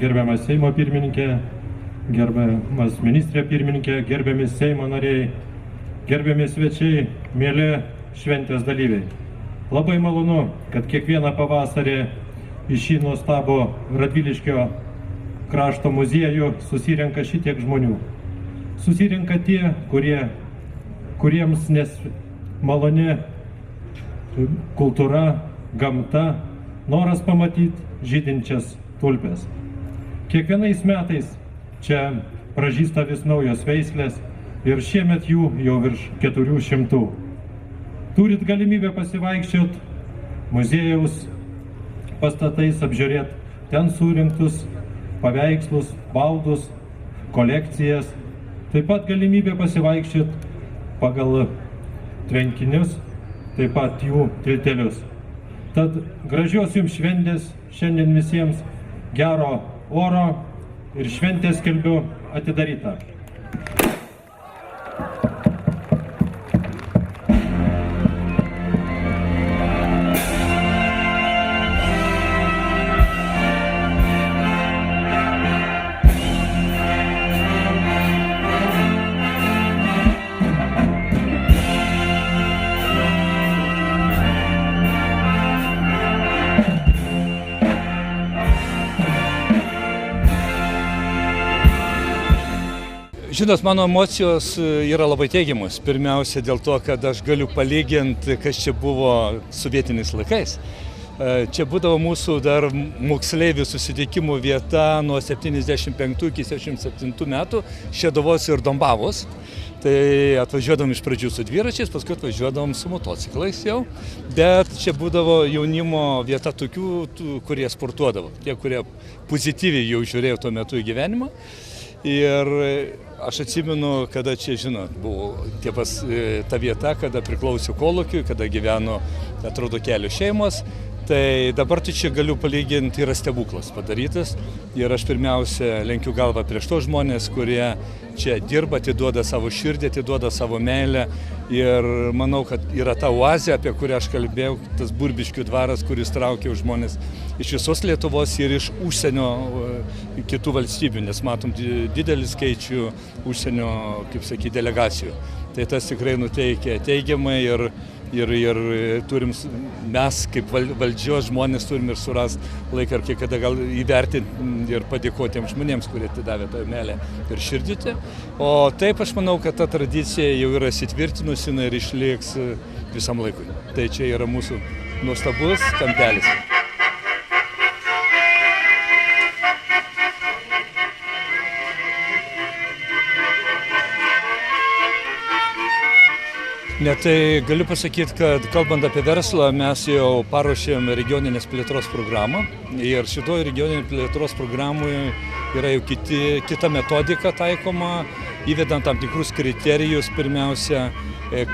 gerbiamas Seimo pirmininkė, gerbiamas ministrė pirmininkė, gerbiami Seimo nariai, gerbiami svečiai, mėly šventės dalyviai. Labai malonu, kad kiekvieną pavasarį į šį nuostabų Radviliškio krašto muziejų susirenka šitiek žmonių. Susirenka tie, kuriems maloni kultūra, gamta, noras pamatyti žydinčias tulpes. Kiekvienais metais čia pražysta vis naujos veislės ir šiemet jų jau virš 400. Turit galimybę pasivaikščioti muziejaus pastatais, apžiūrėti ten surinktus paveikslus, baldus, kolekcijas. Taip pat galimybė pasivaikščioti pagal tvenkinius, taip pat jų tiltelius. Tad gražios jums šventės šiandien visiems, gero oro ir šventės skelbiu atidarytą. Žinot, mano emocijos yra labai teigiamos. Pirmiausia dėl to, kad aš galiu palyginti, kas čia buvo sovietiniais laikais. Čia būdavo mūsų dar moksleivių susitikimų vieta nuo 75 iki 77 metų Šeduvos ir Dombavos. Tai atvažiuodavom iš pradžių su dviračiais, paskui atvažiuodavom su motociklais jau. Bet čia būdavo jaunimo vieta tokių, kurie sportuodavo. Tie, kurie pozityviai jau žiūrėjo tuo metu į gyvenimą. Ir aš atsimenu, kada čia, žinot, buvo ta vieta, kada priklausė Kolūkiui, kada gyveno, atrodo, kelios šeimos. Tai dabar tai čia galiu palyginti, yra stebuklas padarytas. Ir aš pirmiausia lenkiu galvą prieš tos žmonės, kurie čia dirba, atiduoda savo širdį, atiduoda savo meilę. Ir manau, kad yra ta oazė, apie kurią aš kalbėjau, tas Burbiškių dvaras, kuris traukia žmonės iš visos Lietuvos ir iš užsienio kitų valstybių, nes matom didelį skaičių užsienio, kaip sakyti, delegacijų. Tai tas tikrai nuteikia teigiamai ir turim, mes kaip valdžios žmonės turim ir surasti laiką ir kiekada gal įvertinti ir padėkoti tiems žmonėms, kurie atidavė tą meilę ir širdį. O taip aš manau, kad ta tradicija jau yra įsitvirtinusi ir išliks visam laikui. Tai čia yra mūsų nuostabus kampelis. Tai galiu pasakyti, kad kalbant apie verslą, mes jau paruošėm regioninės plėtros programą ir šitoje regioninės plėtros programoje yra jau kita metodika taikoma, įvedant tam tikrus kriterijus, pirmiausia,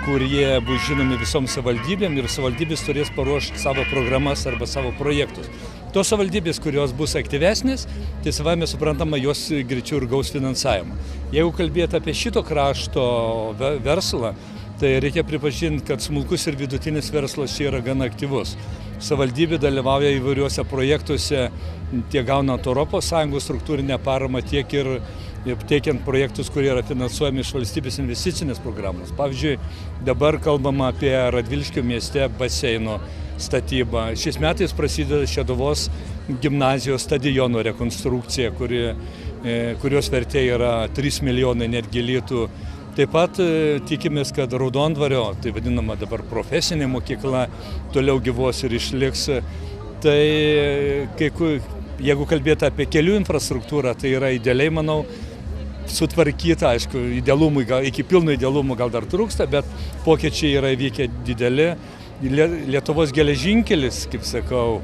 kurie bus žinomi visoms savivaldybėm ir savivaldybės turės paruošti savo programas arba savo projektus. Tos savivaldybės, kurios bus aktyvesnės, tai savame suprantama, jos greičiau ir gaus finansavimą. Jeigu kalbėti apie šito krašto verslą, tai reikia pripažinti, kad smulkus ir vidutinis verslas čia yra gana aktyvus. Savivaldybė dalyvauja įvairiuose projektuose, tiek gaunant ES struktūrinę paramą, tiek ir teikiant projektus, kurie yra finansuojami iš valstybės investicinės programos. Pavyzdžiui, dabar kalbama apie Radviliškio mieste baseino statybą. Šiais metais prasideda Šeduvos gimnazijos stadiono rekonstrukcija, kurios vertė yra 3 milijonai netgi litų. Taip pat tikimės, kad Raudondvario, tai vadinama dabar profesinė mokykla, toliau gyvos ir išliks. Tai jeigu kalbėti apie kelių infrastruktūrą, tai yra idealiai, manau, sutvarkyta, aišku, iki pilno idealumo gal dar trūksta, bet pokyčiai yra įvykę dideli. Lietuvos geležinkelis, kaip sakau,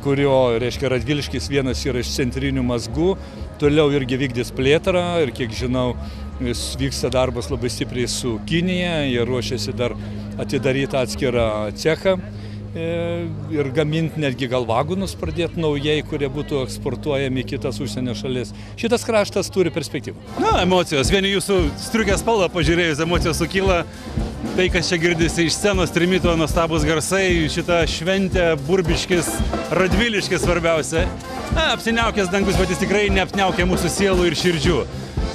kurio, reiškia, Radviliškis vienas yra iš centrinių mazgų, toliau irgi vykdys plėtrą ir, kiek žinau, vyksta darbas labai stipriai su Kinija ir ruošiasi dar atidaryti atskirą cechą ir gaminti netgi gal vagonus pradėti naujai, kurie būtų eksportuojami į kitas užsienio šalis. Šitas kraštas turi perspektyvų. Emocijos. Vieni jūsų striukės spalvą pažiūrėjus, emocijos sukyla. Tai, kas čia girdisi iš scenos, trimito nuostabus garsai, šitą šventę Burbiškis, Radviliškis svarbiausia. Apsiniaukęs dangus, bet jis tikrai neapniaukia mūsų sielų ir širdžių.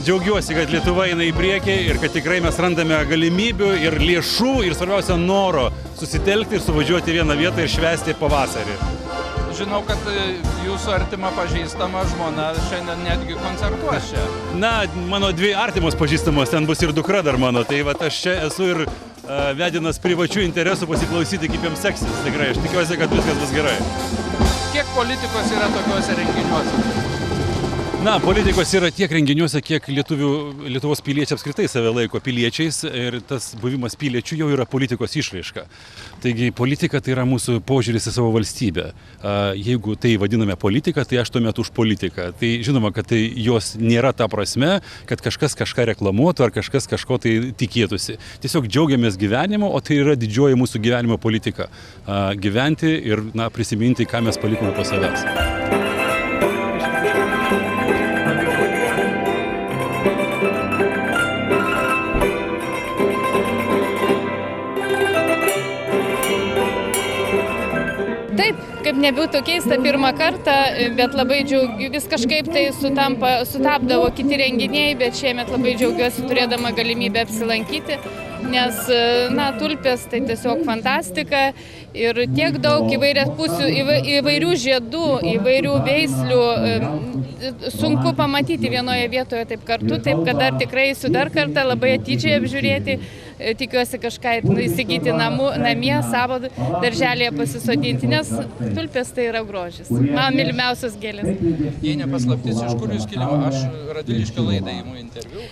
Džiaugiuosi, kad Lietuva eina į priekį ir kad tikrai mes randame galimybių ir lėšų ir svarbiausia noro susitelkti ir suvažiuoti į vieną vietą ir švęsti pavasarį. Žinau, kad jūsų artima pažįstama žmona šiandien netgi koncertuos čia. Na, mano dvi artimos pažįstamos, ten bus ir dukra dar mano, tai va aš čia esu ir vedinas privačių interesų pasiklausyti, kaip jiems seksis. Tikrai, aš tikiuosi, kad viskas bus gerai. Kiek politikos yra tokiuose renginiuose? Na, politikos yra tiek renginiuose, kiek Lietuvos piliečiai apskritai save laiko piliečiais ir tas buvimas piliečių jau yra politikos išraiška. Taigi politika tai yra mūsų požiūris į savo valstybę. Jeigu tai vadiname politika, tai aš tuomet už politiką. Tai žinoma, kad tai jos nėra ta prasme, kad kažkas kažką reklamuotų ar kažkas kažko tai tikėtųsi. Tiesiog džiaugiamės gyvenimu, o tai yra didžioji mūsų gyvenimo politika. Gyventi ir prisiminti, ką mes palikome po savęs. Kaip nebūtų keista pirmą kartą, bet labai vis kažkaip tai sutapdavo kiti renginiai, bet šiemet labai džiaugiuosi turėdama galimybę apsilankyti, nes, tulpės tai tiesiog fantastika ir tiek daug įvairių žiedų, įvairių veislių, sunku pamatyti vienoje vietoje taip kartu, taip kad dar tikrai eisiu dar kartą labai atidžiai apžiūrėti. Tikiuosi kažką įsigyti namie, savo darželėje pasisodinti, nes tulpės tai yra grožis. Man mylimiausios gėlės. Jei nepaslaptis, iš kur jūs kilimo? Aš Radviliškio laidą įimu interviu.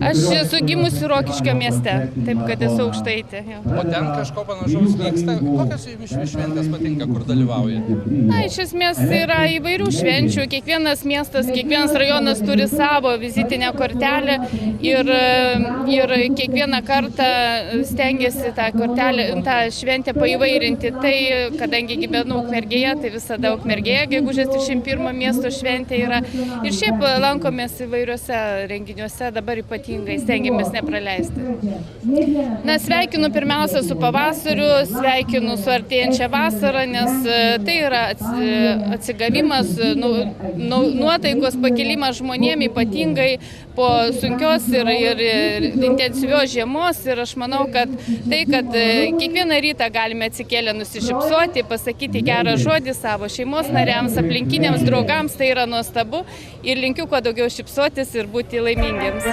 Aš esu gimusi Rokiškio mieste, taip kad esu aukštaitė. O ten kažko panašaus vyksta? Kokios jums šventės patinka, kur dalyvaujate? Na, iš esmės yra įvairių švenčių. Kiekvienas miestas, kiekvienas rajonas turi savo vizitinę kortelę ir kiekvieną kartą stengiasi tą kortelę, tą šventę paįvairinti. Tai, kadangi gyvenu Ukmergėje, tai visada Ukmergėje, gegužės 31 miesto šventė yra. Ir šiaip lankomės įvairiuose renginiuose, dabar ypatingai stengiamės nepraleisti. Na, sveikinu pirmiausia su pavasariu, sveikinu su artėjančia vasara, nes tai yra atsigavimas, nuotaikos pakilimas žmonėm, ypatingai po sunkios ir intensyvios žiemos. Ir aš manau, kad tai, kad kiekvieną rytą galime atsikėlę nusišypsoti, pasakyti gerą žodį savo šeimos nariams, aplinkiniams draugams, tai yra nuostabu. Ir linkiu kuo daugiau šypsotis ir būti laimingiems.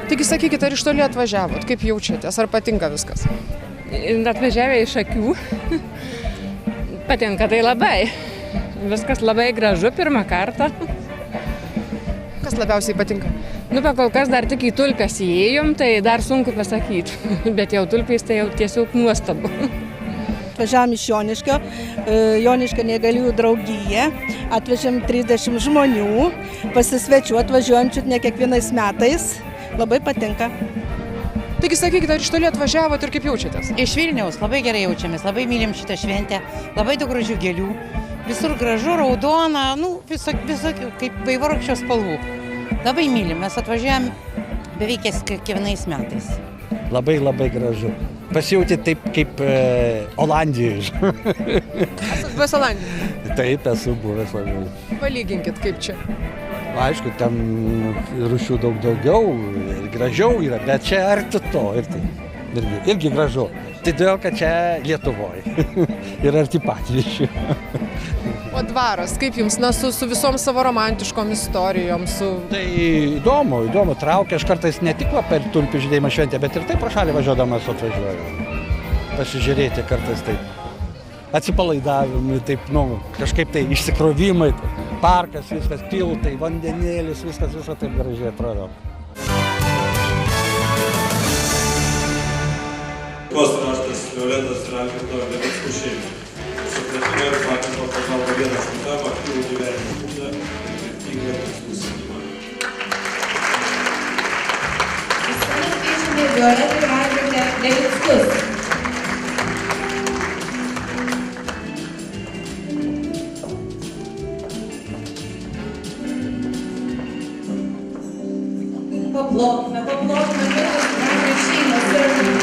Taigi sakykit, ar iš toli atvažiavot, kaip jaučiatės, ar patinka viskas? Atvažiavę iš Akių. Patinka tai labai. Viskas labai gražu pirmą kartą. Kas labiausiai patinka? Kol kas dar tik į tulpes įėjom, tai dar sunku pasakyti. Bet jau tulpės tai jau tiesiog nuostabu. Atvažiavam iš Joniškio neįgaliųjų draugiją, atvežėm 30 žmonių, pasisvečiu, atvažiuojam čiut ne kiekvienais metais, labai patinka. Taigi sakykit, ar iš toli atvažiavot ir kaip jaučiatės? Iš Vilniaus labai gerai jaučiamės, labai mylim šitą šventę, labai daug gražių gėlių, visur gražu, raudona, visokių kaip vaivorykščio spalvų. Labai mylim, mes atvažiavam beveik kiekvienais metais. Labai gražu. Pasijauti taip kaip Olandijoje. Esat buvęs Olandijoje? Taip, esu buvęs labiau. Palyginkit, kaip čia. Aišku, ten rūšių daug daugiau ir gražiau yra, bet čia arti to irgi gražu. Tai todėl, kad čia Lietuvoje ir arti pavyzdžių. O dvaras, kaip jums, su visom savo romantiškom istorijom, Tai įdomu, traukia, aš kartais ne tik per tulpių žydėjimą šventę, bet ir taip pro šalį važiuodamas atvažiuoju. Pasižiūrėti kartais taip. Atsipalaidavimai, taip, kažkaip tai išsikrovimai, parkas, viskas, tiltai, vandenėlis, viskas taip gražiai atrodo. Raštas Violetos ir Algirdo Levickų šeimai. Supratimo ir faktinio pagalba vienas kitam, aktyvų gyvenimo būdą ir kryptingą tikslų siekimą. Visuomet kviečiame Violetą ir Algirdą Levickus. paplokime kartu su brangia šeima suradimą.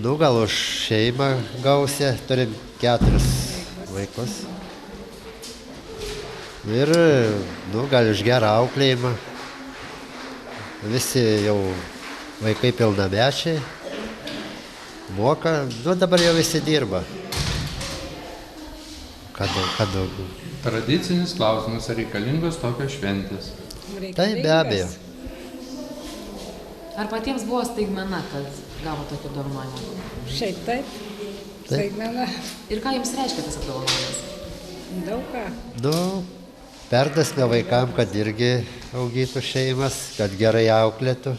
Nu, gal už šeimą gausia, turim 4 vaikus. Ir, nu, gal už gerą auklėjimą. Visi jau vaikai pilnamečiai, moka, nu, dabar jau visi dirba. Kad daugiau. Tradicinis klausimas, ar reikalingos tokios šventės? Tai be abejo. Ar patiems buvo staigmena, kad gavo tokį apdovanojimą? Šiaip taip. Staigmena. Ir ką jums reiškia tas apdovanojimas? Daug ką. Nu, perdasime vaikam, kad irgi augytų šeimas, kad gerai auklėtų.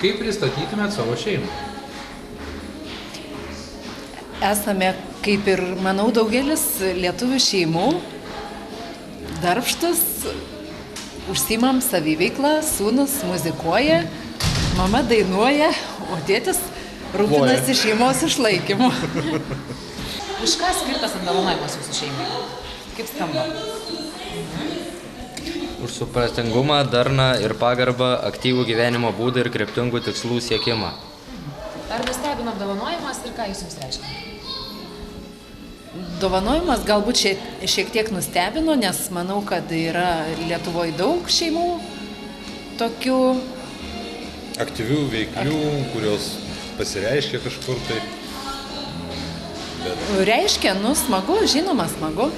Kaip pristatytumėt savo šeimą? Esame, kaip ir, manau, daugelis lietuvių šeimų, darbštus, užsiimam saviveiklą, sūnus muzikuoja, mama dainuoja, o tėtis rūpinasi šeimos išlaikymu. Už ką skirtas apdovanojimas jūsų šeimai? Kaip skamba? Už supratingumą, darną ir pagarbą, aktyvų gyvenimo būdą ir kryptingų tikslų siekimą. Ar nustebino apdovanojimas ir ką jis jums reiškia? Dovanojimas galbūt šiek tiek nustebino, nes manau, kad yra Lietuvoje daug šeimų tokių aktyvių veiklių, kurios pasireiškia kažkur tai. Reiškia, nu, smagu, žinoma, smagu,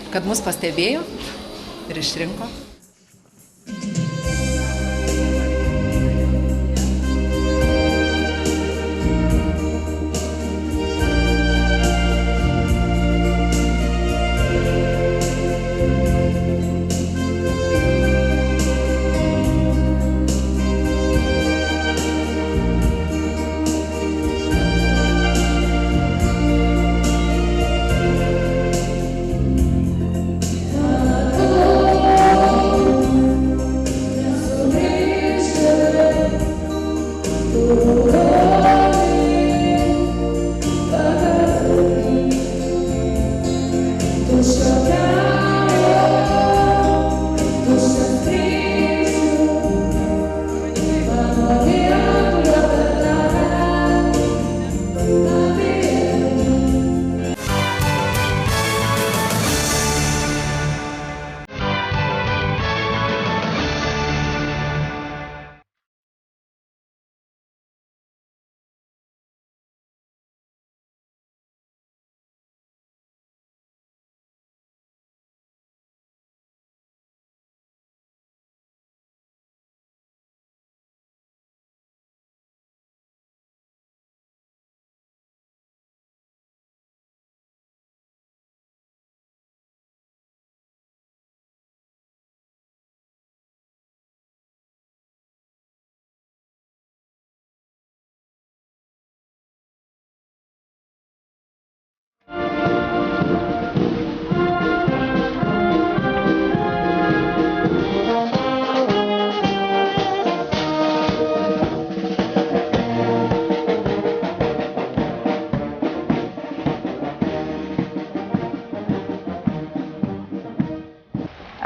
kad mus pastebėjo ir išrinko.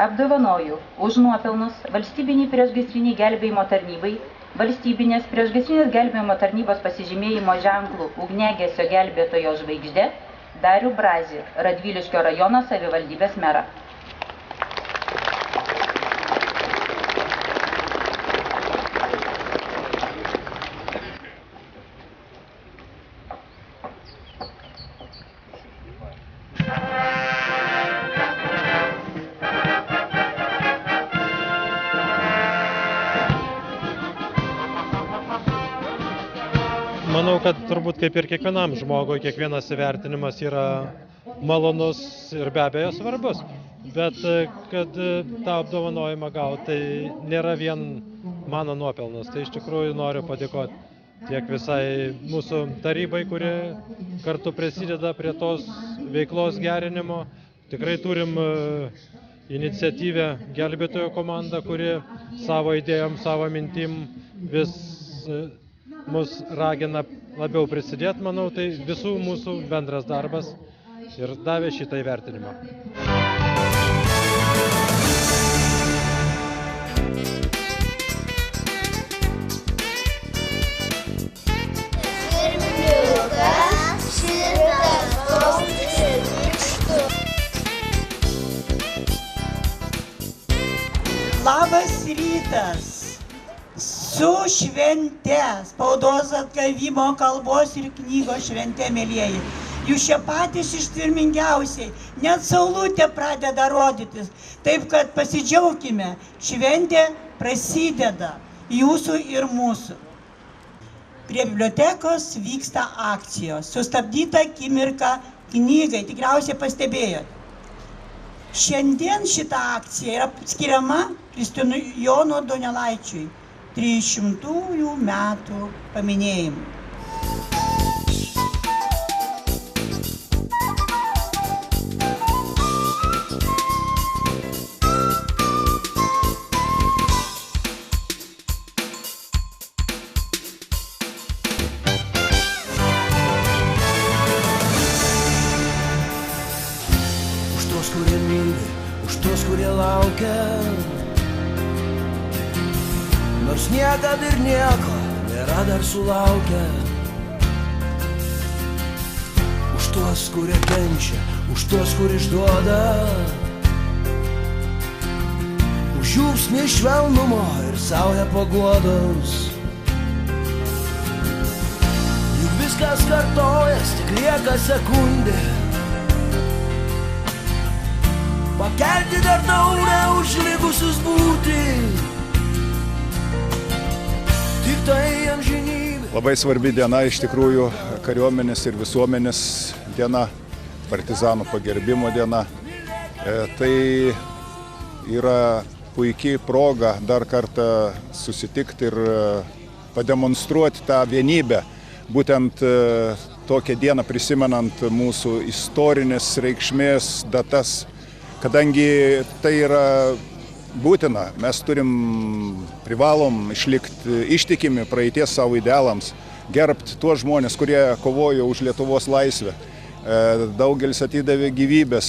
Apdovanoju už nuopelnus valstybiniai priešgaisriniai gelbėjimo tarnybai, valstybinės priešgaisrinės gelbėjimo tarnybos pasižymėjimo ženklų ugniagesio gelbėtojo žvaigždė Darių Brazį, Radviliškio rajono savivaldybės merą. Manau, kad turbūt kaip ir kiekvienam žmogui, kiekvienas įvertinimas yra malonus ir be abejo svarbus. Bet kad tą apdovanojimą gauti, tai nėra vien mano nuopelnas. Tai iš tikrųjų noriu padėkoti tiek visai mūsų tarybai, kuri kartu prisideda prie tos veiklos gerinimo. Tikrai turim iniciatyvę gelbėtojų komandą, kuri savo idėjom, savo mintim vis mus ragina labiau prisidėti, manau, tai visų mūsų bendras darbas ir davė šitą įvertinimą. Labas rytas! Su švente, spaudos atgavimo, kalbos ir knygos švente, mielieji. Jūs čia patys ištvermingiausiai, net saulutė pradeda rodytis. Taip kad pasidžiaukime, šventė prasideda jūsų ir mūsų. Prie bibliotekos vyksta akcijos. Sustabdyta akimirka knygai, tikriausiai pastebėjot. Šiandien šita akcija yra skiriama Kristijono Donelaičiui 300 metų paminėjimui. Už tuos, kurie myli, už tuos, kurie laukia, nors niekad ir nieko nėra dar sulaukę. Už tuos, kurie kenčia, už tuos, kur išduoda, už jūsmį švelnumo ir saują paguodos. Juk viskas kartojas, tik lieka sekundė. Pakelti dar taurę už likusius būti. Labai svarbi diena, iš tikrųjų, kariuomenės ir visuomenės diena, partizanų pagerbimo diena. Tai yra puikiai proga dar kartą susitikti ir pademonstruoti tą vienybę. Būtent tokią dieną prisimenant mūsų istorinės reikšmės datas, kadangi tai yra būtina, mes privalom išlikti ištikimi praeities savo idealams, gerbti tuos žmonės, kurie kovojo už Lietuvos laisvę. Daugelis atidavė gyvybės,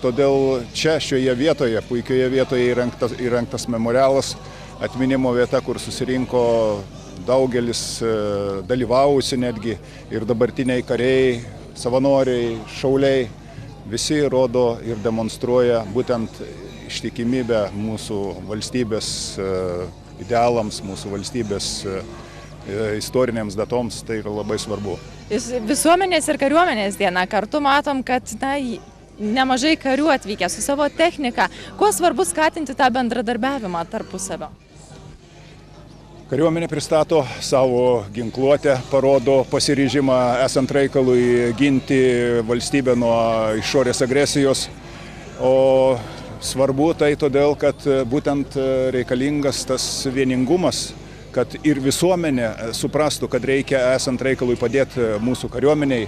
todėl čia šioje vietoje, puikioje vietoje įrengtas memorialas, atminimo vieta, kur susirinko daugelis dalyvavusi netgi ir dabartiniai kariai, savanoriai, šauliai, visi rodo ir demonstruoja būtent ištikimybę mūsų valstybės idealams, mūsų valstybės istorinėms datoms, tai yra labai svarbu. Visuomenės ir kariuomenės diena, kartu matom, kad nemažai karių atvykę su savo technika. Kuo svarbu skatinti tą bendradarbiavimą tarpusavio? Kariuomenė pristato savo ginkluotę, parodo pasiryžimą esant reikalui ginti valstybę nuo išorės agresijos, o svarbu tai todėl, kad būtent reikalingas tas vieningumas, kad ir visuomenė suprastų, kad reikia esant reikalui padėti mūsų kariuomeniai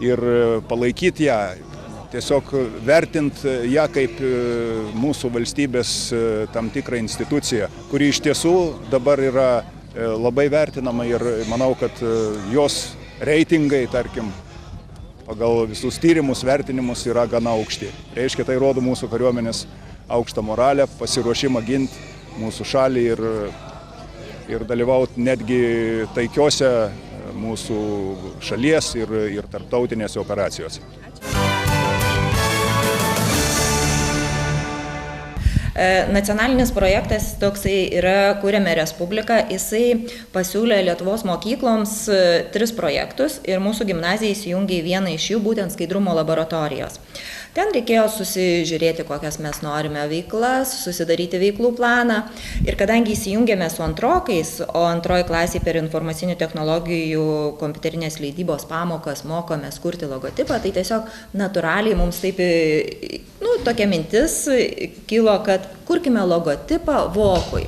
ir palaikyti ją, tiesiog vertinti ją kaip mūsų valstybės tam tikrą instituciją, kuri iš tiesų dabar yra labai vertinama ir manau, kad jos reitingai, tarkim, pagal visus tyrimus, vertinimus yra gana aukšti. Reiškia, tai rodo mūsų kariuomenės aukštą moralę, pasiruošimą ginti mūsų šalį ir dalyvauti netgi taikiose mūsų šalies ir tarptautinėse operacijose. Nacionalinis projektas toksai yra Kuriame Respubliką. Jisai pasiūlė Lietuvos mokykloms 3 projektus ir mūsų gimnazija įsijungė į vieną iš jų, būtent skaidrumo laboratorijos. Ten reikėjo susižiūrėti, kokias mes norime veiklas, susidaryti veiklų planą. Ir kadangi įsijungėme su antrokais, o antroji klasė per informacinių technologijų kompiuterinės leidybos pamokas mokomės kurti logotipą, tai tiesiog natūraliai mums taip, tokia mintis kilo, kad kurkime logotipą vokui.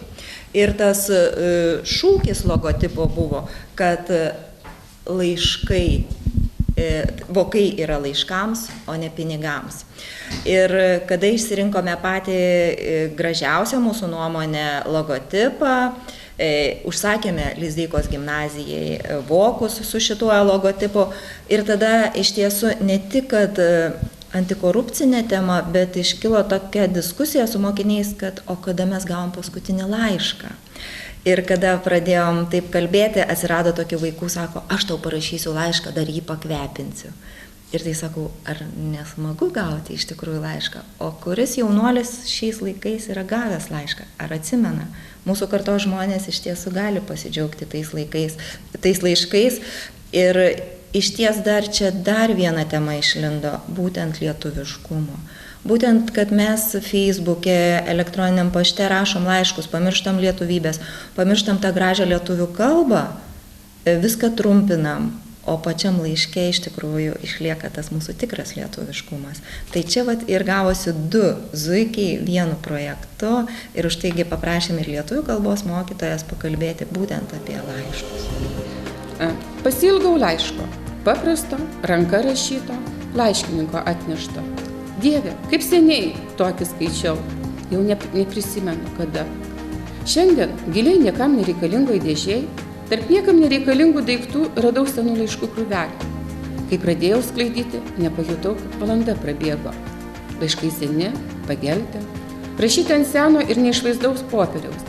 Ir tas šūkis logotipo buvo, kad vokai yra laiškams, o ne pinigams. Ir kada išsirinkome patį gražiausią mūsų nuomonę logotipą, užsakėme Lizdeikos gimnazijai vokus su šituo logotipu ir tada iš tiesų ne tik, kad antikorupcinė tema, bet iškilo tokia diskusija su mokiniais, kad o kada mes gavom paskutinį laišką. Ir kada pradėjom taip kalbėti, atsirado tokių vaikų, sako, aš tau parašysiu laišką, dar jį pakvepinsiu. Ir tai sakau, ar nesmagu gauti iš tikrųjų laišką? O kuris jaunuolis šiais laikais yra gavęs laišką? Ar atsimena? Mūsų kartos žmonės iš tiesų gali pasidžiaugti tais laiškais. Ir iš ties dar viena tema išlindo, būtent lietuviškumo. Būtent, kad mes Facebook'e, elektroniniam pašte rašom laiškus, pamirštam lietuvybės, pamirštam tą gražią lietuvių kalbą, viską trumpinam, o pačiam laiške iš tikrųjų išlieka tas mūsų tikras lietuviškumas. Tai čia ir gavosi 2 zuikiai vienu projektu ir už taigi paprašėm ir lietuvių kalbos mokytojas pakalbėti būtent apie laiškus. Pasiilgau laiško, paprasto, ranka rašyto, laiškininko atnešto. Dieve, kaip seniai tokį skaičiau, jau neprisimenu kada. Šiandien giliai niekam nereikalingoj dėžėj, tarp niekam nereikalingų daiktų radau senų laiškų krūvelę. Kai pradėjau sklaidyti, nepajutau, kad valanda prabėgo. Laiškai seni, pageltę, rašyti ant seno ir neišvaizdaus popieriaus.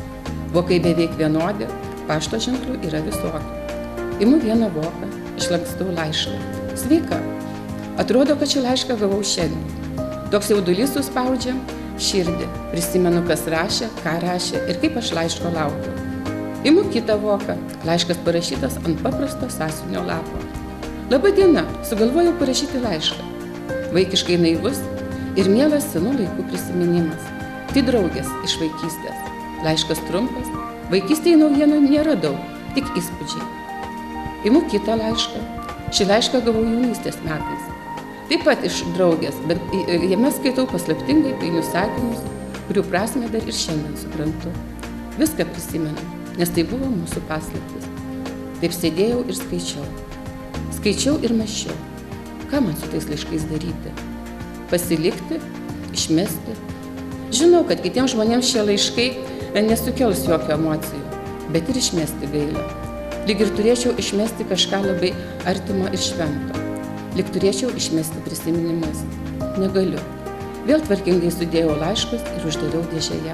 Vokai beveik vienodi, pašto ženklų yra visokių. Imu vieną voką, išlankstau laišką. Sveika, atrodo, kad šį laišką gavau šiandien. Toks jaudulys suspaudžia širdį. Prisimenu, kas rašė, ką rašė ir kaip aš laiško laukiu. Imu kitą voką. Laiškas parašytas ant paprasto sąsiuvinio lapo. Labą dieną, sugalvojau parašyti laišką. Vaikiškai naivus ir mielas senų laikų prisiminimas. Tai draugės iš vaikystės. Laiškas trumpas, vaikystėje naujienų nėra daug, tik įspūdžiai. Imu kitą laišką. Šį laišką gavau jaunystės metais. Taip pat iš draugės, bet jame skaitau paslaptingai painius sakinius, kurių prasmę dar ir šiandien suprantu. Viską prisimenu, nes tai buvo mūsų paslaptis. Taip sėdėjau ir skaičiau. Skaičiau ir mąsčiau, ką man su tais laiškais daryti. Pasilikti, išmesti. Žinau, kad kitiems žmonėms šie laiškai nesukels jokių emocijų, bet ir išmesti gaila. Lyg ir turėčiau išmesti kažką labai artimo ir švento. Lyg turėčiau išmesti prisiminimus. Negaliu. Vėl tvarkingai sudėjau laiškus ir uždariau dėžėje.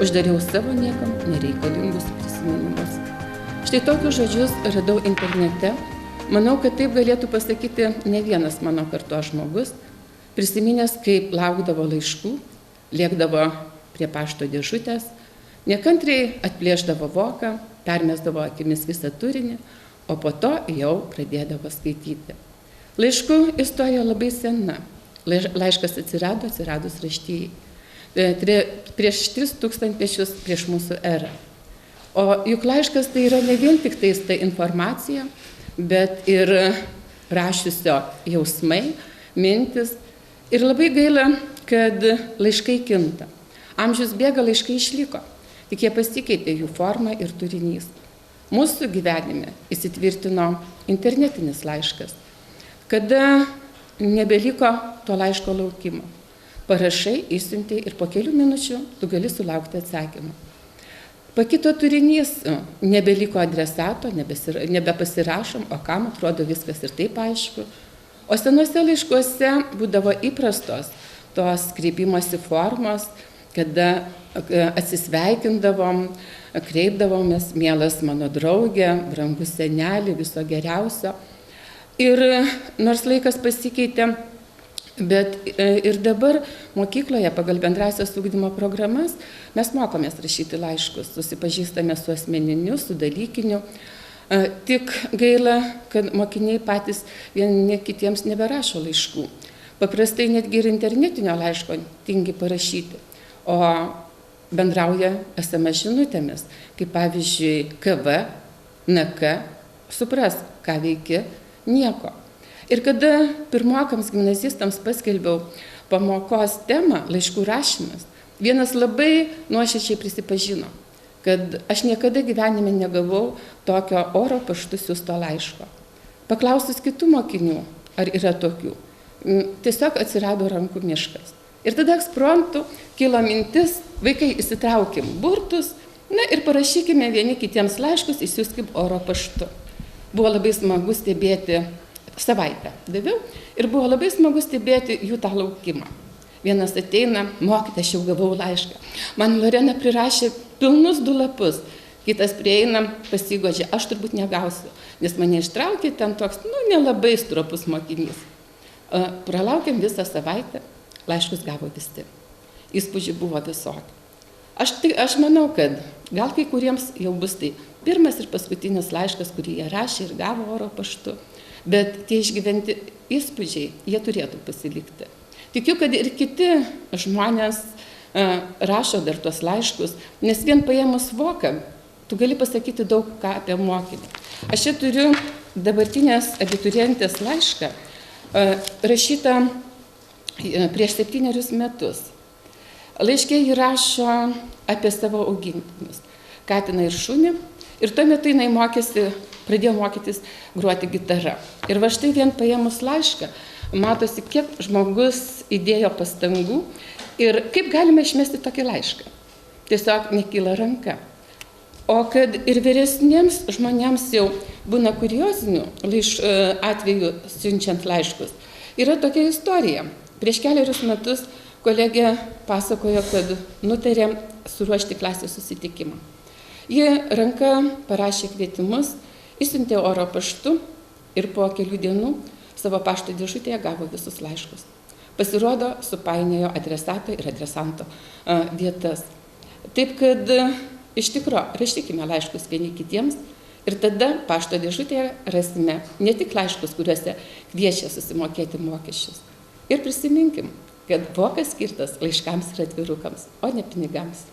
Uždariau savo niekam nereikalingus prisiminimus. Štai tokius žodžius radau internete. Manau, kad taip galėtų pasakyti ne vienas mano kartos žmogus, prisiminęs, kaip laukdavo laiškų, lėkdavo prie pašto dėžutės, nekantriai atplėšdavo voką, permesdavo akimis visą turinį, o po to jau pradėdavo skaityti. Laiškų istorija labai sena. Laiškas atsiradus raštijai. Prieš 3000 mečius prieš mūsų erą. O juk laiškas tai yra ne vien tik tais ta informacija, bet ir rašiusio jausmai, mintis. Ir labai gaila, kad laiškai kinta. Amžius bėga, laiškai išliko, tik jie pasikeitė jų forma ir turinys. Mūsų gyvenime įsitvirtino internetinis laiškas, kada nebeliko to laiško laukimo. Parašai, išsiuntei ir po kelių minučių tu gali sulaukti atsakymą. Pakito turinys, nebeliko adresato, nebepasirašom, o kam atrodo viskas ir taip aišku. O senuose laiškuose būdavo įprastos tos kreipimosi formos, kada atsisveikindavom, kreipdavomės, mielas mano draugė, brangus senelį, viso geriausio. Ir nors laikas pasikeitė, Bet ir dabar mokykloje pagal bendrasias ugdymo programas mes mokomės rašyti laiškus, susipažįstame su asmeniniu, su dalykiniu. Tik gaila, kad mokiniai patys vieni kitiems neberašo laiškų. Paprastai netgi ir internetinio laiško tingi parašyti, o bendrauja SMS žinutėmis, kaip pavyzdžiui KV, NK, supras, ką veiki, nieko. Ir kada pirmokams gimnazistams paskelbiau pamokos temą laiškų rašymas, vienas labai nuoširdžiai prisipažino, kad aš niekada gyvenime negavau tokio oro paštu siųsto laiško. Paklausus kitų mokinių, ar yra tokių, tiesiog atsirado rankų miškas. Ir tada ekspromtu kilo mintis, vaikai įsitraukim burtus, na ir parašykime vieni kitiems laiškus, įsiųskim oro paštu. Buvo labai smagu stebėti, savaitę daviau, ir buvo labai smagu stebėti jų tą laukimą. Vienas ateina, mokytoja, aš jau gavau laišką. Man Lorena prirašė pilnus 2 lapus. Kitas prieina, pasigodžia, aš turbūt negausiu, nes mane ištraukė ten toks, nelabai stropus mokinys. Pralaukėm visą savaitę, laiškus gavo visi. Įspūdžių buvo visokių. Aš manau, kad gal kai kuriems jau bus tai pirmas ir paskutinis laiškas, kurį jie rašė ir gavo oro paštu. Bet tie išgyventi įspūdžiai, jie turėtų pasilikti. Tikiu, kad ir kiti žmonės rašo dar tuos laiškus, nes vien paėmus voką, tu gali pasakyti daug ką apie mokinį. Aš čia turiu dabartinės abiturientės laišką, rašytą prieš 7 metus. Laiške ji rašo apie savo augintinius, katiną ir šunį, ir tuo metu jinai pradėjo mokytis groti gitarą. Ir va štai vien paėmus laišką, matosi, kiek žmogus įdėjo pastangų ir kaip galime išmesti tokį laišką. Tiesiog nekyla ranka. O kad ir vyresniems žmonėms jau būna kuriozinių atvejų siunčiant laiškus, yra tokia istorija. Prieš keliarius metus kolegė pasakojo, kad nutarė suruošti klasės susitikimą. Ji ranka parašė kvietimus, išsiuntė oro paštu ir po kelių dienų savo pašto dėžutėje gavo visus laiškus. Pasirodo, supainiojo adresato ir adresanto vietas. Taip kad iš tikro rašykime laiškus vieni kitiems ir tada pašto dėžutėje rasime ne tik laiškus, kuriuose kviečia susimokėti mokesčius. Ir prisiminkim, kad vokas skirtas laiškams ir atvirukams, o ne pinigams.